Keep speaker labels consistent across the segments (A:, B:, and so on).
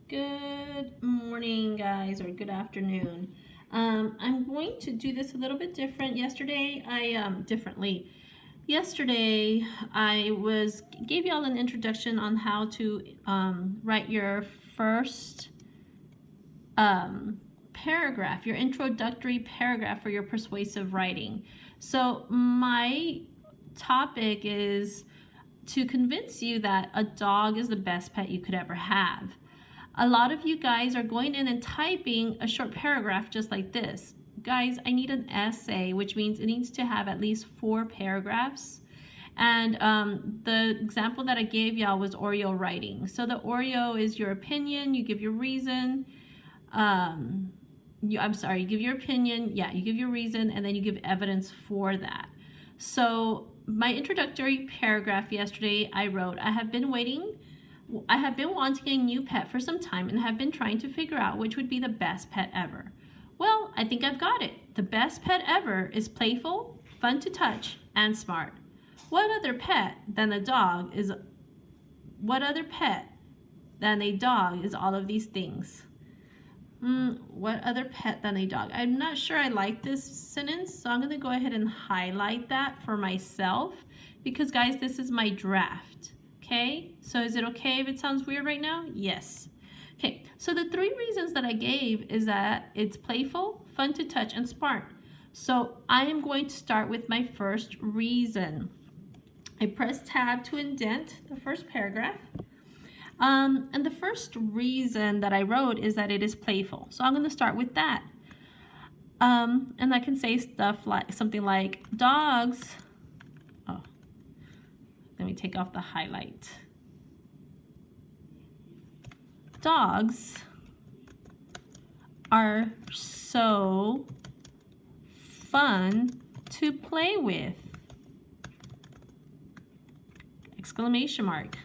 A: Good morning, guys, or good afternoon. I'm going to do this a little bit different. Yesterday, I gave y'all an introduction on how to write your first paragraph, your introductory paragraph for your persuasive writing. So my topic is to convince you that a dog is the best pet you could ever have. A lot of you guys are going in and typing a short paragraph just like this. Guys, I need an essay, which means it needs to have at least 4 paragraphs. And the example that I gave y'all was Oreo writing. So the Oreo is your opinion, you give your reason. You give your opinion, you give your reason, and then you give evidence for that. So my introductory paragraph yesterday, I wrote, I have been wanting a new pet for some time and have been trying to figure out which would be the best pet ever. Well, I think I've got it. The best pet ever is playful, fun to touch, and smart. What other pet than a dog is all of these things? What other pet than a dog? I'm not sure I like this sentence, so I'm going to go ahead and highlight that for myself because, guys, this is my draft. Okay, so is it okay if it sounds weird right now? Yes. Okay, so the 3 reasons that I gave is that it's playful, fun to touch, and smart. So I am going to start with my first reason. I press tab to indent the first paragraph. And the first reason that I wrote is that it is playful. So I'm going to start with that. And I can say something like dogs. Oh, let me take off the highlight. Dogs are so fun to play with. Exclamation mark.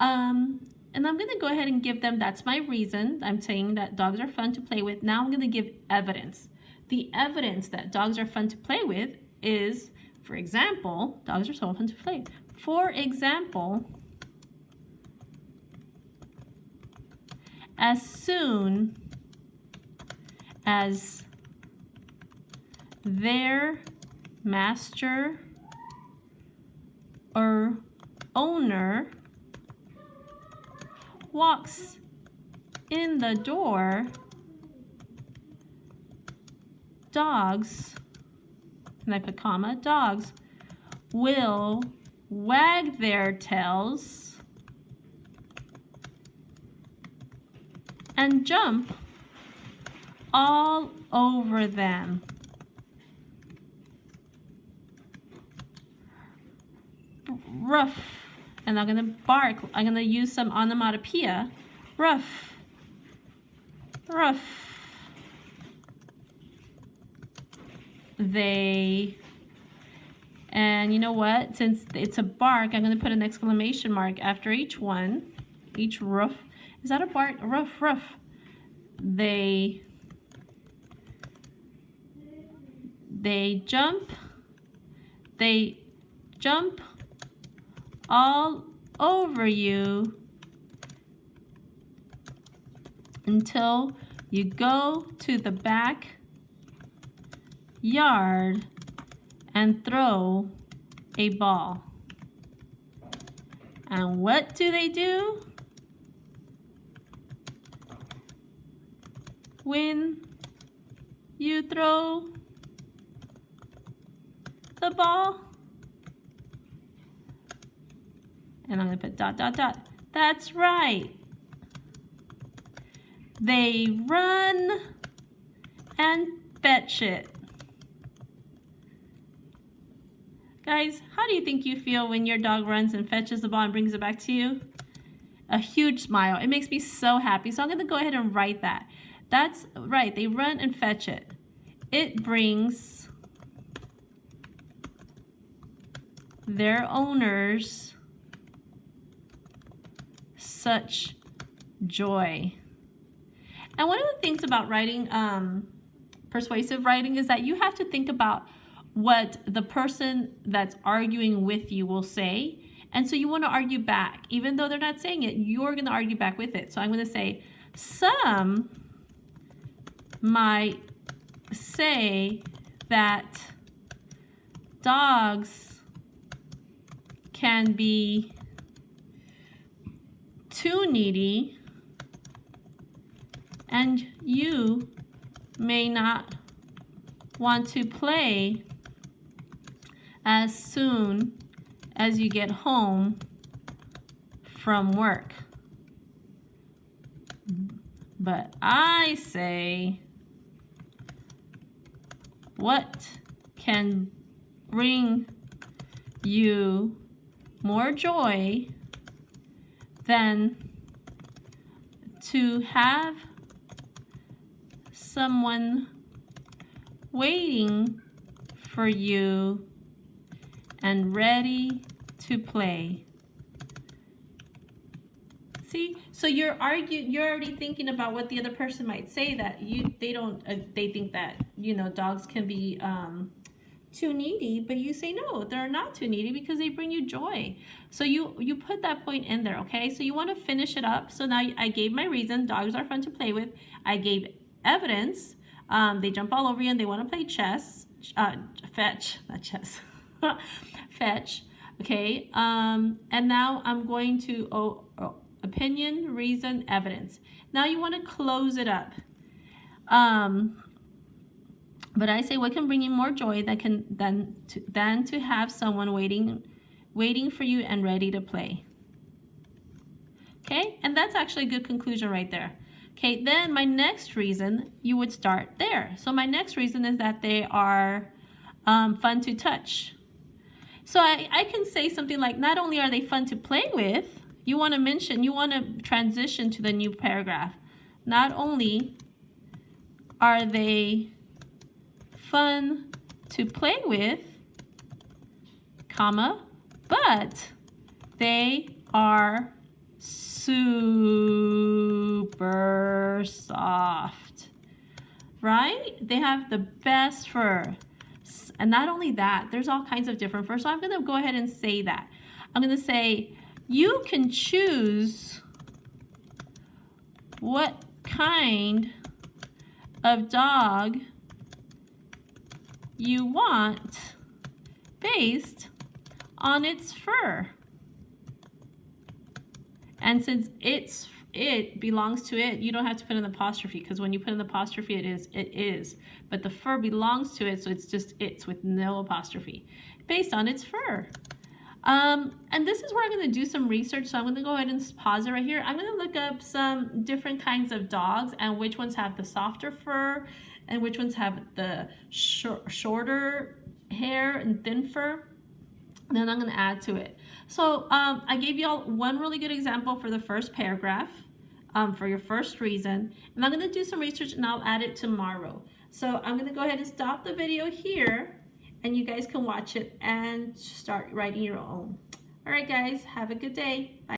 A: And I'm going to go ahead and give them, that's my reason. I'm saying that dogs are fun to play with. Now I'm going to give evidence. The evidence that dogs are fun to play with is, for example, dogs are so fun to play. For example, as soon as their master or owner walks in the door, dogs, and I put comma, dogs will wag their tails and jump all over them. Ruff. And I'm going to bark. I'm going to use some onomatopoeia. Ruff. Ruff. And you know what? Since it's a bark, I'm going to put an exclamation mark after each one. Each ruff. Is that a bark? Ruff, ruff. They jump. They jump all over you until you go to the back yard and throw a ball. And what do they do when you throw the ball? And I'm going to put dot, dot, dot. That's right. They run and fetch it. Guys, how do you think you feel when your dog runs and fetches the ball and brings it back to you? A huge smile. It makes me so happy. So I'm going to go ahead and write that. That's right. They run and fetch it. It brings their owners such joy. And one of the things about writing, persuasive writing, is that you have to think about what the person that's arguing with you will say And so you want to argue back. Even though they're not saying it, you're going to argue back with it. So I'm going to say, some might say that dogs can be too needy, and you may not want to play as soon as you get home from work. But I say, what can bring you more joy than to have someone waiting for you and ready to play? See, so you're already thinking about what the other person might say, that they think that, you know, dogs can be too needy, but you say no, they're not too needy because they bring you joy. So you put that point in there, okay? So you want to finish it up. So now I gave my reason, dogs are fun to play with. I gave evidence, they jump all over you and they want to play fetch, not chess, fetch, okay? And now I'm going to, opinion, reason, evidence. Now you want to close it up. But I say, what can bring you more joy than to have someone waiting for you and ready to play? Okay, and that's actually a good conclusion right there. Okay, then my next reason, you would start there. So my next reason is that they are fun to touch. So I can say something like, not only are they fun to play with, you want to transition to the new paragraph. Not only are they fun to play with, comma, but they are super soft, right? They have the best fur. And not only that, there's all kinds of different fur. So I'm going to go ahead and say that. I'm going to say, you can choose what kind of dog you want based on its fur. And since it belongs to it, you don't have to put an apostrophe, because when you put an apostrophe, it is. But the fur belongs to it, so it's just it's with no apostrophe, based on its fur. And this is where I'm going to do some research, so I'm going to go ahead and pause it right here. I'm going to look up some different kinds of dogs and which ones have the softer fur and which ones have the shorter hair and thin fur. And then I'm going to add to it. So I gave you all one really good example for the first paragraph, for your first reason. And I'm going to do some research and I'll add it tomorrow. So I'm going to go ahead and stop the video here, and you guys can watch it and start writing your own. All right, guys, have a good day. Bye.